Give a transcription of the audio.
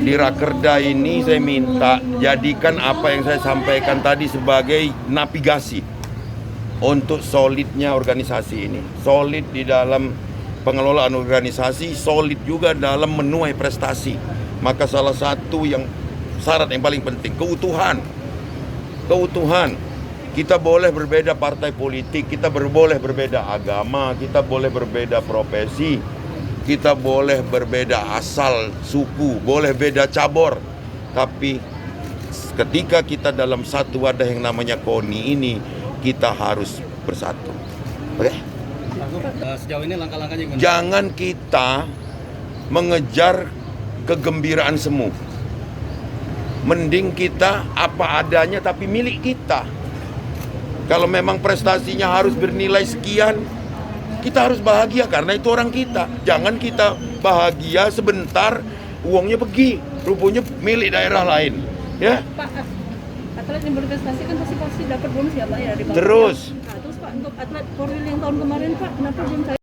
Di Rakerda ini saya minta jadikan apa yang saya sampaikan tadi sebagai navigasi untuk solidnya organisasi ini. Solid di dalam pengelolaan organisasi, solid juga dalam menuai prestasi. Maka salah satu yang syarat yang paling penting, keutuhan. Kita boleh berbeda partai politik, kita boleh berbeda agama, kita boleh berbeda profesi, kita boleh berbeda asal suku, boleh beda cabur. Tapi ketika kita dalam satu wadah yang namanya KONI ini, kita harus bersatu. Oke? Sejauh ini langkah-langkahnya gimana? Jangan kita mengejar kegembiraan semu. Mending kita apa adanya tapi milik kita. Kalau memang prestasinya harus bernilai sekian, kita harus bahagia karena itu orang kita. Jangan kita bahagia sebentar, uangnya pergi, rupanya milik daerah lain. Ya. Pak, atlet yang berprestasi kan pasti dapat bonus ya Pak ya dari Bapak. Terus. Nah, terus Pak untuk atlet Korwil yang tahun kemarin Pak, kenapa belum saya?